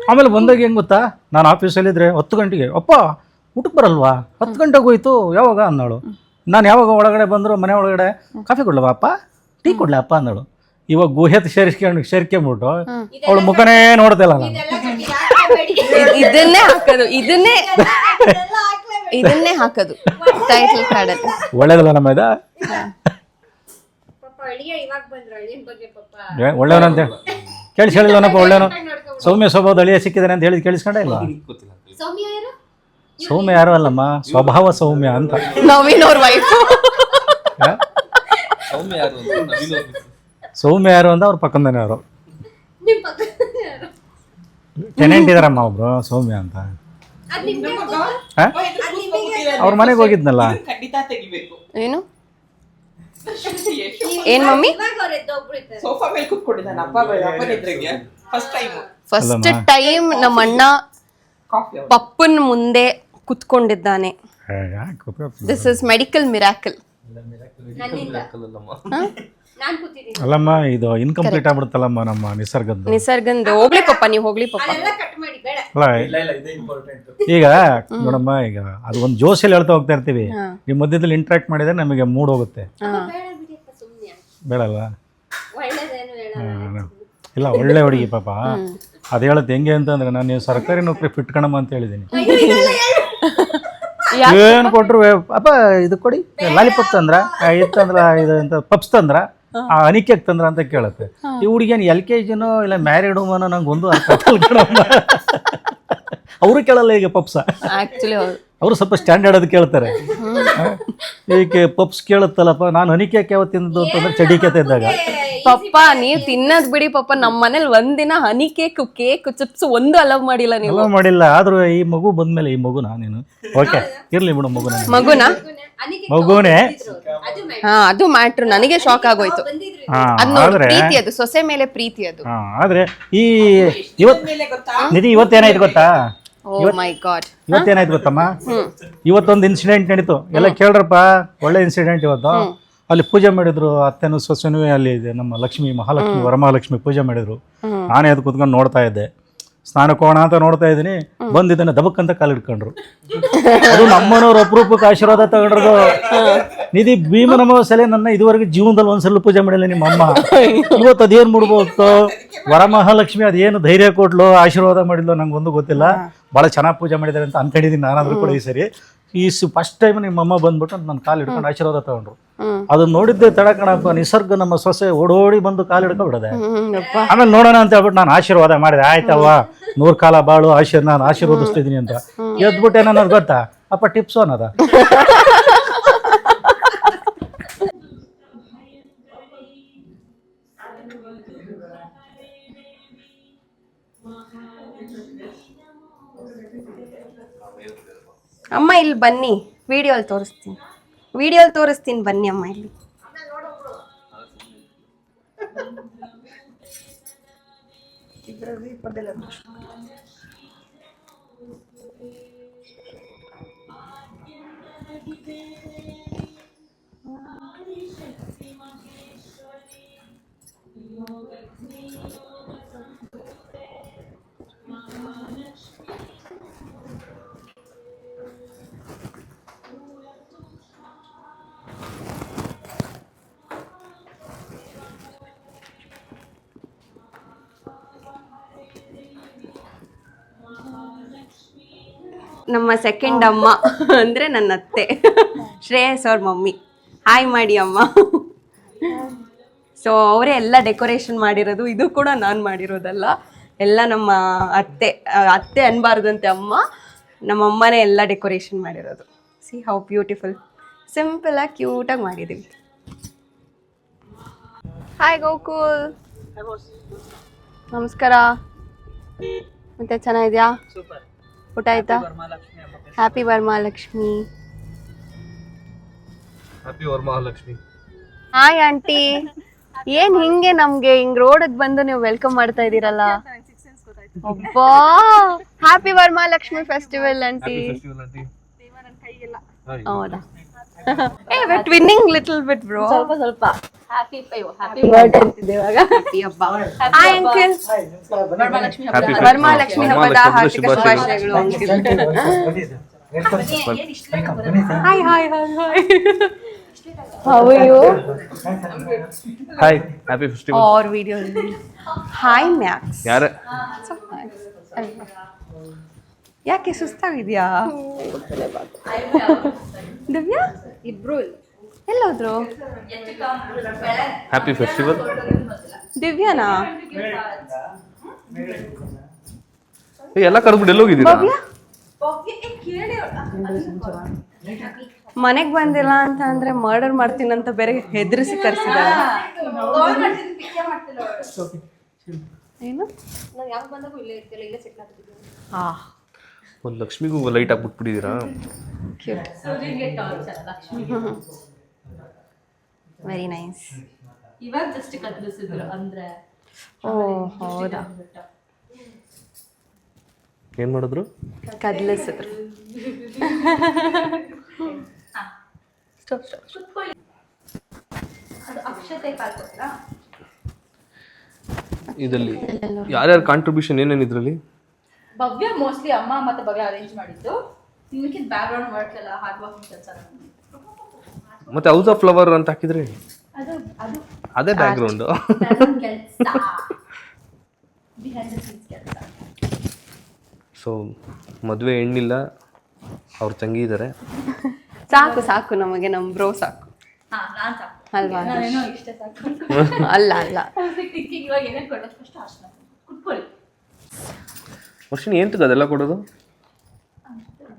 ಆಮೇಲೆ ಬಂದಾಗ ಹೆಂಗ್ ಗೊತ್ತಾ, ನಾನು ಆಫೀಸಲ್ಲಿದ್ದರೆ 10 ಗಂಟೆಗೆ, ಅಪ್ಪ ಊಟಕ್ಕೆ ಬರಲ್ವಾ, 10 ಗಂಟೆಗೆ ಹೋಯ್ತು ಯಾವಾಗ ಅಂದಳು. ನಾನು ಯಾವಾಗ ಒಳಗಡೆ ಬಂದರು ಮನೆ ಒಳಗಡೆ, ಕಾಫಿ ಕೊಡ್ಲವ ಅಪ್ಪ, ಟೀ ಕೊಡ್ಲ ಅಪ್ಪ ಅಂದಳು. ಇವಾಗ ಗುಹೆತ್ ಸೇರ್ಕೊಂಬಿಟ್ಟು ಅವಳು ಮುಖನೇ ನೋಡ್ತಿಲ್ಲ ನಾನು. ಇದನ್ನೇ ಹಾಕೋದು ಟೈಟಲ್ ಕಾರ್ಡಲ್ಲಿ. ಒಳ್ಳೇದಲ್ಲ ನಮ್ಮ ಇದ, ಒಳ್ಳೆಯವನಂತ ಕೇಳಿಸ್ಕೊಳ್ಳಿಲ್ಲನಪ್ಪ, ಒಳ್ಳೆಯವನು ಸೌಮ್ಯ ಸ್ವಭಾವದ ಅಳಿಯ ಸಿಕ್ಕಿದ್ದಾನೆ ಅಂತ ಹೇಳಿದ್ ಕೇಳಿಸ್ಕೊಂಡೇ ಇಲ್ಲ. ಸೌಮ್ಯ ಯಾರು ಅಲ್ಲಮ್ಮ, ಸ್ವಭಾವ ಸೌಮ್ಯ ಅಂತ. ನವೀನ್ ಅವ್ರ ವೈಫ್. ಸೌಮ್ಯ ಯಾರು ಅಂತ ಅವ್ರ ಪಕ್ಕಂದನೇ ಅವರು ಟೆನೆಂಟ್ ಇದಾರಮ್ಮ ಒಬ್ರು ಸೌಮ್ಯ ಅಂತ. ಅವ್ರ ಮನೆಗೆ ಹೋಗಿದ್ನಲ್ಲ. ಖಂಡಿತ ತೆಗಿಬೇಕು. ಏನು ಏನ್ ಮಮ್ಮಿ? ಸೋಫಾ ಮೇಲೆ ಕೂತ್ಕೊಂಡಿದ್ದಾನೆ ಅಪ್ಪನಿದ್ರಿಗೆ ಫಸ್ಟ್ ಟೈಮ್ ನಮ್ಮ ಅಣ್ಣ ಪಪ್ಪನ್ ಮುಂದೆ ಕುತ್ಕೊಂಡಿದ್ದಾನೆ. This is medical miracle. ಅಲ್ಲಮ್ಮ ಇದು ಇನ್ಕಂಪ್ಲೀಟ್ ಆಗ್ಬಿಡುತ್ತಲ್ಲಮ್ಮ ನಮ್ಮ ನಿಸರ್ಗಂದು. ಹೋಗ್ಲಿ ಪಪ್ಪ, ನೀವು ಹೋಗ್ಲಿ ಪಪ್ಪ. ಈಗ ನೋಡಮ್ಮ, ಈಗ ಅದು ಒಂದು ಜೋಶಲ್ಲಿ ಹೇಳ್ತಾ ಹೋಗ್ತಾ ಇರ್ತೀವಿ, ಈ ಮಧ್ಯದಲ್ಲಿ ಇಂಟ್ರಾಕ್ಟ್ ಮಾಡಿದ್ರೆ ನಮಗೆ ಮೂಡ್ ಹೋಗುತ್ತೆ. ಬೇಡಲ್ವಾ? ಇಲ್ಲ, ಒಳ್ಳೆ ಹುಡುಗಿ ಪಾಪ. ಅದು ಹೇಳುತ್ತೆ ಹೆಂಗೆ ಅಂತಂದ್ರೆ, ನಾನು ನೀವು ಸರ್ಕಾರಿ ನೌಕರಿ ಫಿಟ್ಕಣಮ್ಮ ಅಂತ ಹೇಳಿದ್ದೀನಿ. ಏನು ಕೊಟ್ರು ಅಪ್ಪ ಇದು ಕೊಡಿ, ಲಾಲಿಪಾಪ್ ತಂದ್ರ, ಇತ್ತಂದ್ರ ಇದು ಅಂತ ಪಪ್ಸ್ ತಂದ್ರ, ಅನಿಕೆಗೆ ತಂದ್ರ ಅಂತ ಕೇಳುತ್ತೆ. ಈ ಹುಡುಗಿಯನ್ನು LKGನೋ ಇಲ್ಲ ಮ್ಯಾರಿಡ್ ವುಮನೋ ನಂಗೆ ಒಂದು ಅರ್ಥ ಕಣಮ್ಮ. ಅವರು ಕೇಳಲ್ಲ ಈಗ ಪಪ್ಸ. ಆಕ್ಚುಲಿ ಅವರು ಸ್ವಲ್ಪ ಸ್ಟ್ಯಾಂಡರ್ಡ್ ಅದು ಕೇಳ್ತಾರೆ. ಈಗ ಪಪ್ಸ್ ಕೇಳುತ್ತಲ್ಲಪ್ಪ, ನಾನು ಅನಿಕೆಗೆ ಯಾವತ್ತು ತಿಂದು ಅಂತಂದ್ರೆ ಚಡಿಕೆ ತಿಂದಾಗ. ಪಪ್ಪ ನೀವು ತಿನ್ನೋದ್ ಬಿಡಿ ಪಪ್ಪ, ನಮ್ಮ ಮನೇಲಿ ಒಂದಿನ ಹನಿ ಕೇಕ್ ಚಿಪ್ಸ್ ಒಂದು ಅಲವ್ ಮಾಡಿಲ್ಲ ನೀವು. ಅಲವ್ ಮಾಡಿಲ್ಲ. ಆದ್ರೂ ಈ ಮಗು ಬಂದ್ಮೇಲೆ ಈ ಮಗುನ ನೀನು ಓಕೆ ಇರ್ಲಿ ಬಿಡು, ಮಗುನ ಮಗುನೇ. ಹಾ, ಅದು ಮ್ಯಾಟ್ರು. ನನಗೆ ಶಾಕ್ ಆಗೋಯ್ತು. ಪ್ರೀತಿ ಅದು, ಸೊಸೆ ಮೇಲೆ ಪ್ರೀತಿ ಅದು. ಆದ್ರೆ ಈ ನಿಧಿ ಇವತ್ತೇನಾಯ್ತು ಗೊತ್ತಾ? ಇವತ್ತೇನಾಯ್ತು ಗೊತ್ತಮ್ಮ, ಇವತ್ತೊಂದು ಇನ್ಸಿಡೆಂಟ್ ನಡೀತು. ಎಲ್ಲ ಕೇಳ್ರಪ್ಪ, ಒಳ್ಳೆ ಇನ್ಸಿಡೆಂಟ್ ಇವತ್ತು. ಅಲ್ಲಿ ಪೂಜೆ ಮಾಡಿದ್ರು, ಅತ್ತೆನೂ ಸೊಸೆನೂ ಅಲ್ಲಿ ಇದೆ ನಮ್ಮ ಲಕ್ಷ್ಮಿ, ಮಹಾಲಕ್ಷ್ಮಿ, ವರಮಹಾಲಕ್ಷ್ಮಿ ಪೂಜೆ ಮಾಡಿದ್ರು. ನಾನೇ ಅದು ಕುತ್ಕೊಂಡು ನೋಡ್ತಾ ಇದ್ದೆ. ಸ್ನಾನಕ್ಕೆ ಹೋಗೋಣ ಅಂತ ನೋಡ್ತಾ ಇದ್ದೀನಿ, ಬಂದಿದ್ದಾನೆ ದಬಕ್ಕಂತ ಕಾಲು ಹಿಡ್ಕೊಂಡ್ರು. ಅದು ನಮ್ಮನವ್ರ ಅಪರೂಪಕ್ಕೆ ಆಶೀರ್ವಾದ ತಗೊಂಡ್ರದು. ನಿಧಿ ಭೀಮನಮೋಸಲೆ ನನ್ನ ಇದುವರೆಗೆ ಜೀವನದಲ್ಲಿ ಒಂದ್ಸಲ ಪೂಜೆ ಮಾಡಿಲ್ಲ ನಿಮ್ಮ ಅಮ್ಮ. ಇವತ್ತು ಅದೇನು ಮುಡ್ಬೋದು, ವರಮಹಾಲಕ್ಷ್ಮಿ ಅದೇನು ಧೈರ್ಯ ಕೊಡ್ಲು, ಆಶೀರ್ವಾದ ಮಾಡಿದ್ಲು, ನಂಗೆ ಒಂದು ಗೊತ್ತಿಲ್ಲ. ಭಾಳ ಚೆನ್ನಾಗಿ ಪೂಜೆ ಮಾಡಿದ್ದಾರೆ ಅಂತ ಅನ್ಕೊಂಡಿದ್ದೀನಿ ನಾನಾದ್ರೂ ಕೂಡ ಈ ಸರಿ. ಈ ಫಸ್ಟ್ ಟೈಮ್ ನಿಮ್ಮ ಅಮ್ಮ ಬಂದ್ಬಿಟ್ಟು ನನ್ನ ಕಾಲು ಹಿಡ್ಕೊಂಡು ಆಶೀರ್ವಾದ ತಗೊಂಡ್ರು. ಅದನ್ನ ನೋಡಿದ್ದೆ ತಡಕಣಪ್ಪ, ನಿಸರ್ಗ ನಮ್ಮ ಸೊಸೆ ಓಡೋಡಿ ಬಂದು ಕಾಲು ಹಿಡ್ಕೊಂಡ್ಬಿಡದೆ. ಆಮೇಲೆ ನೋಡೋಣ ಅಂತ ಹೇಳ್ಬಿಟ್ಟು ನಾನು ಆಶೀರ್ವಾದ ಮಾಡಿದೆ. ಆಯ್ತವ್ವ 100 ಕಾಲ ಬಾಳು, ನಾನು ಆಶೀರ್ವದಿಸ್ತಿದ್ದೀನಿ ಅಂತ ಎದ್ಬಿಟ್ಟೆ. ನನಗೆ ಗೊತ್ತಾ ಅಪ್ಪ ಟಿಪ್ಸು ಅನ್ನೋದ. ಅಮ್ಮ ಇಲ್ಲಿ ಬನ್ನಿ, ವಿಡಿಯೋಲಿ ತೋರಿಸ್ತೀನಿ ಬನ್ನಿ ಅಮ್ಮ ಇಲ್ಲಿ. ನಮ್ಮ ಸೆಕೆಂಡ್ ಅಮ್ಮ ಅಂದರೆ ನನ್ನ ಅತ್ತೆ ಶ್ರೇಯಸ್ ಅವ್ರ ಮಮ್ಮಿ. ಹಾಯ್ ಮಾಡಿ ಅಮ್ಮ. ಸೊ ಅವರೇ ಎಲ್ಲ ಡೆಕೋರೇಷನ್ ಮಾಡಿರೋದು. ಇದು ಕೂಡ ನಾನು ಮಾಡಿರೋದಲ್ಲ, ಎಲ್ಲ ನಮ್ಮ ಅತ್ತೆ ಅನ್ಬಾರ್ದಂತೆ ಅಮ್ಮ, ನಮ್ಮ ಅಮ್ಮನೇ ಎಲ್ಲ ಡೆಕೋರೇಷನ್ ಮಾಡಿರೋದು. ಸಿ ಹೌ ಬ್ಯೂಟಿಫುಲ್, ಸಿಂಪಲಾಗಿ ಕ್ಯೂಟಾಗಿ ಮಾಡಿದ್ದೀವಿ. ಹಾಯ್ ಗೋಕುಲ್, ನಮಸ್ಕಾರ. ಮತ್ತೆ ಚೆನ್ನಾಗಿದ್ಯಾ? ಊಟ ಆಯ್ತಾ? Happy Varamahalakshmi. Happy Varamahalakshmi. Hi aunty. ಏನ್ ಹಿಂಗೆ ನಮ್ಗೆ ಹಿಂಗ್ ರೋಡ್ ಬಂದು ನೀವು ವೆಲ್ಕಮ್ ಮಾಡ್ತಾ ಇದೀರಲ್ಲ? ಅಬ್ಬಾ, ಹ್ಯಾಪಿ ವರಮಹಾಲಕ್ಷ್ಮಿ ಫೆಸ್ಟಿವಲ್ ಆಂಟಿ. ಹೌದಾ? ಏ we are twinning little bit bro. ಸ್ವಲ್ಪ ಹ್ಯಾಪಿ ಬರ್ತ್ಡೇ ಅಂತಿದೆ ಇವಾಗ. ಹ್ಯಾಪಿ ಹಬ್ಬ. Hi uncle. ವರಮಹಾಲಕ್ಷ್ಮಿ ಹಬ್ಬದ ಹಾರ್ದಿಕ ಶುಭಾಶಯಗಳು uncle. Hi hi hi hi. How are you? Hi, happy festival. और वीडियो. Hi Max. ಯಾರ? ಯಾಕೆ ಸುಸ್ತಾಗಿದ್ಯಾ? ದಿವ್ಯಾ ಇಬ್ರು ಎಲ್ಲೋದ್ರು? Happy festival. ದಿವ್ಯಾನಾ? ಎಲ್ಲ ಕರೆದ್ಬಿಟ್ಟು ಎಲ್ಲೋಗಿದ್ದೀರಾ? ಭವ್ಯ ಮನೆಗ್ ಬಂದಿಲ್ಲ ಅಂತ ಅಂದ್ರೆ ಮರ್ಡರ್ ಮಾಡ್ತೀನಂತ ಬೇರೆ ಹೆದರಿಸಿ ಕರ್ಸಿದಾರೆ. ಏನು? ಒಂದು ಲಕ್ಷ್ಮಿಗೂ ಲೈಟ್ ಹಾಕ್ಬಿಟ್ಬಿಟ್ಟಿದ್ದೀರಾ? Very nice. ಇವಾಗ ಜಸ್ಟ್ ಕದ್ಲಿಸಿದ್ರು ಅಂದ್ರೆ. ಓ ಹೌದಾ? ಏನ್ ಮಾಡಿದ್ರು? ಕದ್ಲಿಸಿದ್ರು. ಇದರಲ್ಲಿ ಯಾರ್ಯಾರ ಕಾಂಟ್ರಿಬ್ಯೂಷನ್ ಏನೇನು ಇದ್ರಲ್ಲಿ? ಭವ್ಯ ಮೋಸ್ಟ್ಲಿ ಅಮ್ಮ ಮತ್ತೆ ಭವ್ಯ ಅರೇಂಜ್ ಮಾಡಿದ್ದು. ನಿಮಗೆ ಬ್ಯಾಕ್ ಗ್ರೌಂಡ್ ವರ್ಕ್ ಎಲ್ಲ ಹಾರ್ಡ್ ವರ್ಕ್ ಕೆಲಸ. ಮತ್ತೆ ಹೌಸ್ ಆಫ್ ಫ್ಲವರ್ ಅಂತ ಹಾಕಿದ್ರೆ ಅದು ಅದು ಅದೇ ಬ್ಯಾಕ್ ಗ್ರೌಂಡ್. ಕೆಲಸ ಬಿಹೈಂಡ್ ದಿ ಸೀನ್ಸ್ ಕೆಲಸ. ಸೊ ಮದುವೆ ಹೆಣ್ಣಿಲ್ಲ, ಅವ್ರ ತಂಗಿ ಇದ್ದಾರೆ. ಸಾಕು ಸಾಕು, ನಮಗೆ ನಮ್ಮ ಬ್ರೋ ಸಾಕು. ನಾನ್ ಸಾಕು ಅಲ್ವಾ? ನಾನೇನೋ ಇಷ್ಟೇ ಸಾಕು. ಅಲ್ಲ ಅಲ್ಲ, ಟಿಕ್ಕಿಗೆ ಇವಾಗ ಏನೇನು ಕೊಡೋದು ಫಸ್ಟ್ ಅಷ್ಟು ಕುತ್ಕೊಳ್ಳಿ. ವರ್ಷಿನಿ ಏಂತಕ್ಕೆ ಅದೆಲ್ಲ ಕೊಡೋದು?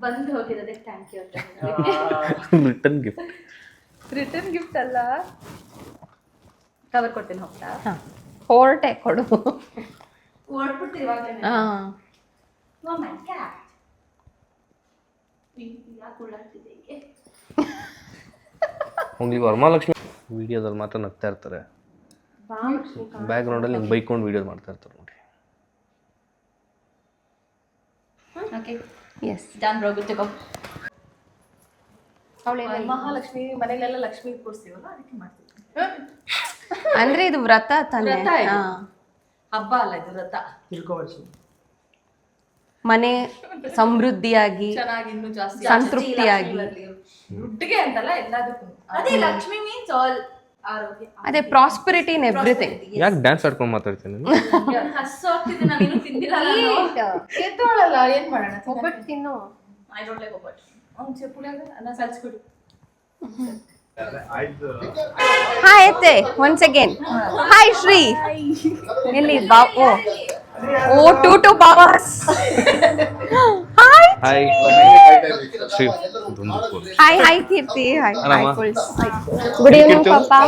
ಬಂದು ಹೋಗಿರೋದಕ್ಕೆ ಥ್ಯಾಂಕ್ ಯು ಅಂತ. Return gift. ರಿಟರ್ನ್ ಗಿಫ್ಟ್ ಅಲ್ಲ, ಕವರ್ ಕೊಡ್ತೀನಿ ಹೋಗ್ತಾ. ಹೊರಟೆ ಕೊಡು. ಓಡ್ಬಿಡ್ತೀವಿ ಇವಾಗ. ಹಾಂ, ಓ ಮೈ ಗಾಡ್, ಯಾಕೆ ಉಳ್ಳಾಡ್ತಿದೆ ಹೀಗೆ? ಹೋಗ್ಲಿ, ವರಮಹಾಲಕ್ಷ್ಮಿ ವಿಡಿಯೋದಲ್ಲಿ ಮಾತ್ರ ನಗ್ತಾ ಇರ್ತಾರೆ, ಬ್ಯಾಕ್ ಗ್ರೌಂಡಲ್ಲಿ ಹಿಂಗೆ ಬೈಕೊಂಡು ವಿಡಿಯೋ ಮಾಡ್ತಾ ಇರ್ತಾರೆ ನೋಡಿ. Okay, yes done bro, good to go. Mahalakshmi ಮನೆಯಲ್ಲೆಲ್ಲ ಲಕ್ಷ್ಮಿ ಕೂರಿಸ್ತೀವಲ್ಲ, ಅದಕ್ಕೆ ಮಾಡ್ತೀವಿ. ಅಂದ್ರೆ ಇದು ವ್ರತ ತಾನೇ? ವ್ರತ ಇದು. ಹಾಂ, ಹಬ್ಬ ಅಲ್ಲ ಇದು, ವ್ರತ. ಮನೆ ಸಮೃದ್ಧಿಯಾಗಿ ಚೆನ್ನಾಗಿ ಇನ್ನೂ ಜಾಸ್ತಿ ಸಂತೃಪ್ತಿಯಾಗಿ. ದುಡ್ಡಿಗೆ ಅಂತಲ್ಲ, ಎಲ್ಲದಕ್ಕೂ. ಅದೇ ಲಕ್ಷ್ಮಿ ಮೀನ್ಸ್ ಆಲ್ ಆರೋಗ್ಯ. ಅದೇ ಪ್ರಾಸ್ಪರಿಟಿ ಇನ್ ಎವ್ರಿಥಿಂಗ್. ಯಾಕೆ ಡ್ಯಾನ್ಸ್ ಆಡ್ಕೊಂಡು ಮಾತಾಡ್ತೀನಿ? ಹಸು ಹೋಗ್ತಿದ್ದೆ, ನಾನೇನು ತಿಂದಿಲ್ಲ. ಎದ್ದೋಳಲ್ಲ, ಏನ್ ಮಾಡೋಣ? ಒಬ್ಬಟ್ಟು ತಿನ್ನು. ಐ ಡೋಂಟ್ ಲೈಕ್ ಒಬ್ಬಟ್ಟು. ಅವ್ನು ಚಪ್ಪುಳಿಯಾಗ ಅನ್ನ ಸಲ್ಸ್ಕೊಡು. ಹಾಯ್ ಅತ್ತೆ, ಒನ್ಸ್ ಅಗೇನ್. ಹಾಯ್ ಶ್ರೀ. ಎಲ್ಲಿ ಬಾವು? ಓ ಟು ಬಾವಾಸ್. Hi hi Shri. Hi hi Keerthi. Hi ಆರಾಮ? ಹಾಯ್ ಫುಲ್ಸ್. ಗುಡ್ ಈವ್ನಿಂಗ್ ಪಾಪಾ.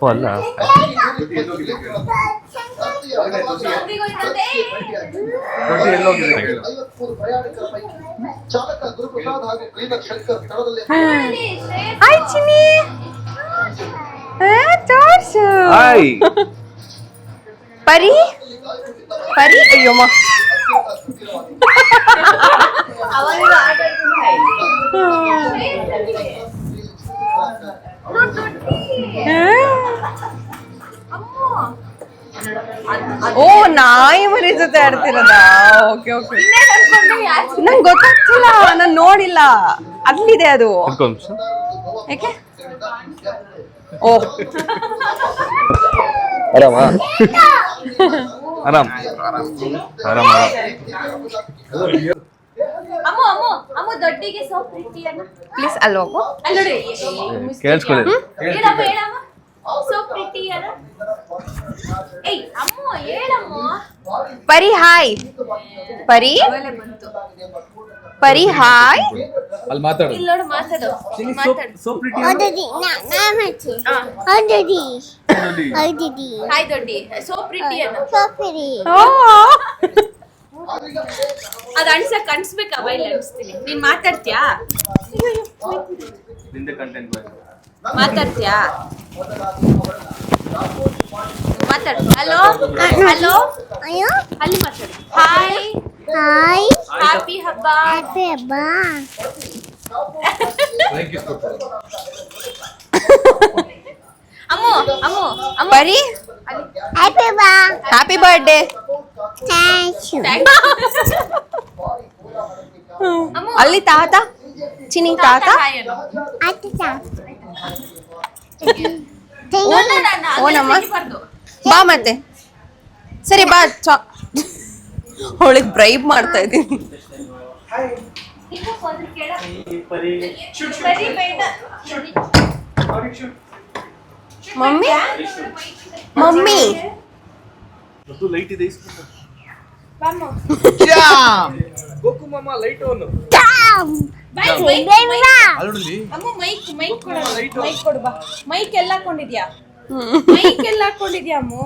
ಓ ಅಲ್ಲ, ಹಾಯ್ ಚಿನ್ನಿ. ತೋರ್ಸು. ಹಾಯ್ ಪರಿ ಪರಿ. ಅಯ್ಯಮ್ಮ, ಅವಾಗ ಆಟ ಓ ನಾಯಿ ಮರಿ ಜೊತೆ ಆಡ್ತಿರೋದಾ? ಓಕೆ ಓಕೆ, ನಂಗೆ ಗೊತ್ತಾಗ್ತಿಲ್ಲ, ನಾನು ನೋಡಿಲ್ಲ. ಅಲ್ಲಿದೆ ಅದು. ಯಾಕೆ? ಓ ಆರಾಮ ಆರಾಮ್ ಆರಾಮ್ ಆರಾಮ್. ಅಮ್ಮ ದೊಡ್ಡಿಗೆ ಸೋ ಪ್ರಿಟಿ ಅನ್ನ ಪ್ಲೀಸ್ ಅಲ್ಲಿ ಹೋಗು. ಅಲ್ಲಿ ನೋಡಿ ಕೇಳಿಸ್ಕೊಳ್ಳಿ. ಹೇಳಮ್ಮ ಸೋ ಪ್ರಿಟಿ ಅನ್ನ. ಏಯ್ ಅಮ್ಮ ಹೇಳಮ್ಮ. ಪರಿ ಹಾಯ್. ಪರಿ ಪರಿ ಹಾಯ್. ಅಲ್ಲಿ ಮಾತಾಡು. ಇಲ್ಲಿ ನೋಡು ಮಾತಾಡು. ಹಾಯ್ ದೊಡ್ಡಿ ಸೋ ಪ್ರಿಟಿ ಅನ್ನ. ಅದ್ ಅನ್ಸ್ಬೇಕಾ? ಬೈಲ್ ಅನ್ಸ್ತೀನಿ. ನೀನ್ ಮಾತಾಡ್ತೀಯಾ? ಮಾತಾಡ್ತೀಯಾ? ಮಾತಾಡು. ಹಲೋ ಹಲೋ ಅಲ್ಲಿ ಮಾತಾಡು. ಹಾಯ್ ಹಾಯ್, ಹ್ಯಾಪಿ ಹಬ್ಬ. ಹ್ಯಾಪಿ ಹಬ್ಬ. ಅಮ್ಮು ಅಮ್ಮು ಅಮ್ಮ ಪರಿ ಹ್ಯಾಪಿ ಹಬ್ಬ. Happy birthday. Thank you. ಅಲ್ಲಿ ತಾತ ಚಿನಿ ತಾತ. ಆಯ್ತಾ? ಓನಮ್ಮ ಬಾ ಮತ್ತೆ. ಸರಿ ಬಾ. ಅವಳಿಗೆ ಬ್ರೈಬ್ ಮಾಡ್ತಾ ಇದ್ದೀನಿ. ಮಮ್ಮಿ ಮಮ್ಮಿ ಲೈಟ್ ಇದೆ ಮೈಕ್ ಎಲ್ಲ ಹಾಕೊಂಡಿದ್ಯಾ? ಮೈಕ್ ಎಲ್ಲ ಹಾಕೊಂಡಿದ್ಯಾ ಅಮ್ಮು?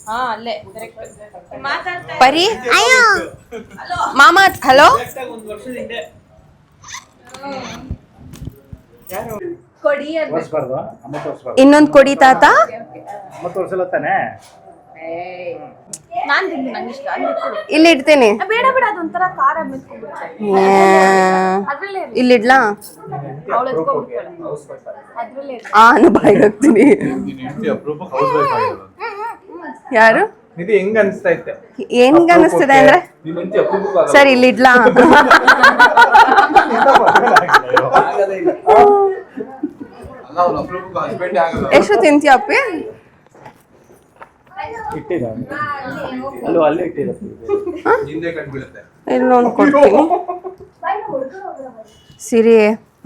ಹಾ ಅಲ್ಲೇ ಮಾತಾಡ್ತಾ ಪರಿ ಮಾಮ ಹಲೋ. ಕೊಡಿ ಇನ್ನೊಂದು ಕೊಡಿ ತಾತ. ನಾನ್ ತಿಂದು ನಂಗೆ ಇಷ್ಟ. ಇಲ್ಲಿ ಇಡ್ತೀನಿ. ಬೇಡ ಬೇಡ, ಅದೊಂಥರ ಖಾರ ಮೆತ್ಕೊಂಡ್ಬಿಡುತ್ತೆ. ಅದ್ರಲ್ಲೇ ಇಲ್ಲಿಡ್ಲಾ? ಅವಳು ಎತ್ಕೊಂಡ್ಬಿಡ್ತಾಳೆ. ಅದ್ರಲ್ಲೇ ನಾನು ಬಾಯಿಗೆ ಹಾಕ್ತೀನಿ. ಯಾರು? ಇದು ಹೆಂಗ್ ಅನ್ಸ್ತೈತೆ? ಹೆಂಗ್ ಅನಿಸ್ತದೆ ಅಂದ್ರೆ? ಸರಿ ಇಲ್ಲಿಡ್ಲಾ? ಎಷ್ಟು ತಿಂತೀಯ ಅಪ್ಪಿ? ಇಲ್ಲೊಂದು ಕೊಡ್ತೀನಿ. ಸಿರಿ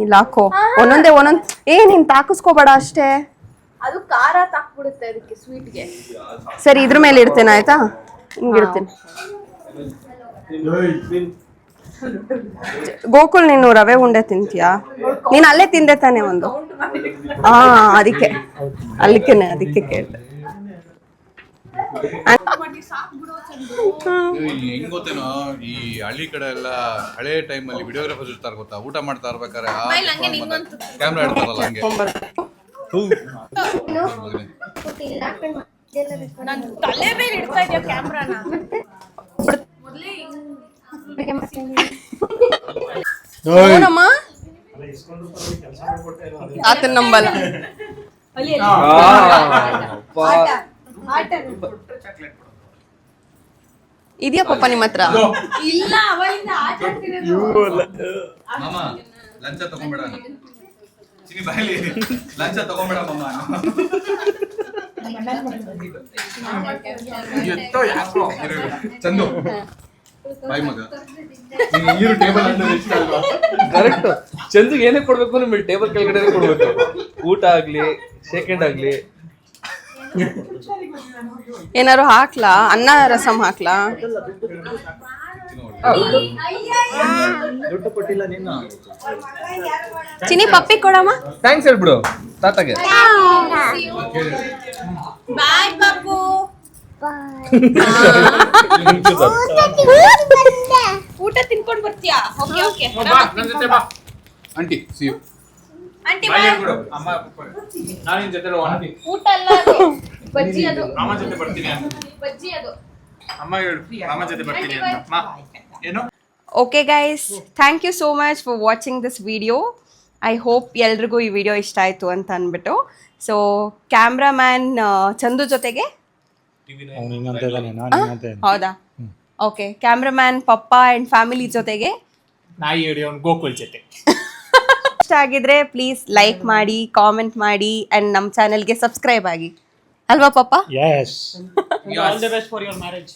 ಇಲ್ಲ ಹಾಕೋ. ಒಂದೊಂದೇ ಒಂದೊಂದ್. ನೀನ್ ತಾಕಿಸ್ಕೋಬೇಡ ಅಷ್ಟೇ. ಅದು ಖಾರ ತಾಕ್ಬಿಡುತ್ತೆ ಅದಕ್ಕೆ, ಸ್ವೀಟ್ಗೆ. ಸರಿ ಇದ್ರ ಮೇಲೆ ಇಡ್ತೇನೆ ಆಯ್ತಾ? ಹಿಂಗಿಡ್ತೀನಿ. ಗೋಕುಲ್ ನೀನು ರವೆ ಉಂಡೆ ತಿಂತೀಯಾ? ನೀನ್ ಅಲ್ಲೇ ತಿಂದೆ ತಾನೆ ಒಂದು? ಹಾ ಅದಕ್ಕೆ ಅದಕ್ಕೆ ಕೇಳ್ದೆ. ಹೆಂಗ್ ಗೊತ್ತೇನೋ, ಈ ಹಳ್ಳಿ ಕಡೆ ಎಲ್ಲ ಹಳೆ ಟೈಮ್ ಅಲ್ಲಿ ವಿಡಿಯೋಗ್ರಾಫರ್ ಇರ್ತಾರೆ ಗೊತ್ತಾ, ಊಟ ಮಾಡ್ತಾ ಇರ್ಬೇಕಾರೆ ಕ್ಯಾಮ್ರಾ ಇಡ್ತಾರಲ್ಲ ಹಂಗೆ. ನಾನು ತಲೆ ಮೇಲೆ ಇಡ್ತಾ ಇದ್ಯಾ ಕ್ಯಾಮ್ರಾನ? ಏನಮ್ಮ ಆತನ ನಂಬಲ್ಲ. ಇದೆಯಾ ಪಪ್ಪ ನಿಮ್ಮ ಹತ್ರ? ಇಲ್ಲ, ಅವಳಿಂದ ಆಟ ಆಡ್ತಿರೋದು. ಮಾಮ ಲಂಚ ತಗೊಂಬೇಡ, ಚಿನಿ ಬಾಯಲ್ಲಿ ಲಂಚ ತಗೊಂಬೇಡ ಮಾಮ. ಚಂದು ಬಾಯ್ ಮಗ, ಟೇಬಲ್ ಕರೆಕ್ಟ್. ಚಂದಿಗೆ ಏನೇ ಕೊಡ್ಬೇಕು ನಿಮಗೆ ಟೇಬಲ್ ಕೆಳಗಡೆ ಕೊಡ್ಬೇಕು. ಊಟ ಆಗ್ಲಿ, ಸೆಕೆಂಡ್ ಆಗ್ಲಿ. ಏನಾರು ಹಾಕ್ಲಾ? ಅನ್ನ ರಸಂ ಹಾಕ್ಲಾ? ಚಿನಿ ಪಪ್ಪಿ ಕೊಡಮ್ಮ. ಥ್ಯಾಂಕ್ಸ್ ಹೇಳ್ಬಿಡು ತಾತಗೆ. ಬಾಯ್ ಪಾಪು. ಊಟ ತಿನ್ಕೊಂಡ್ ಬರ್ತೀಯಾ? Okay okay. Aunty see you. Aunty bye. ಅಮ್ಮ ನಾನು ನಿನ್ ಜೊತೆ ಆಂಟಿ ಊಟ ಅಲ್ಲ ಅದು, ಬಜ್ಜಿ ಅದು. ಮಾಮ ಜೊತೆ ಬರ್ತೀನಿ ಅಂತ. ಬಜ್ಜಿ ಅದು. ಅಮ್ಮ ಹೇಳು ಮಾಮ ಜೊತೆ ಬರ್ತೀನಿ ಅಂತ. ಏನು? Okay guys, thank you so much for watching this video. I hope ಎಲ್ರಿಗೂ ಈ ವಿಡಿಯೋ ಇಷ್ಟ ಆಯಿತು ಅಂತ ಅಂದ್ಬಿಟ್ಟು. ಸೊ ಕ್ಯಾಮ್ರಾಮ್ಯಾನ್ ಚಂದು ಜೊತೆಗೆ ಅವ್ನು ಹಿಂಗಂತ ಇದ್ದಾನೆ, ನಾನು ಹಿಂಗಂತ ಇದ್ದೀನಿ. ಹೌದಾ? Okay, cameraman papa and family ಜೊತೆಗೆ ನಾಯಿ ಹಿಡಿಯೋ ಗೋಕುಲ್ ಜೊತೆ. ಇಷ್ಟ ಆಗಿದ್ರೆ ಪ್ಲೀಸ್ ಲೈಕ್ ಮಾಡಿ, ಕಾಮೆಂಟ್ ಮಾಡಿ ಆ್ಯಂಡ್ ನಮ್ಮ ಚಾನೆಲ್ಗೆ ಸಬ್ಸ್ಕ್ರೈಬ್ ಆಗಿ, ಅಲ್ವಾ ಪಪ್ಪ? Yes. All the best for your marriage.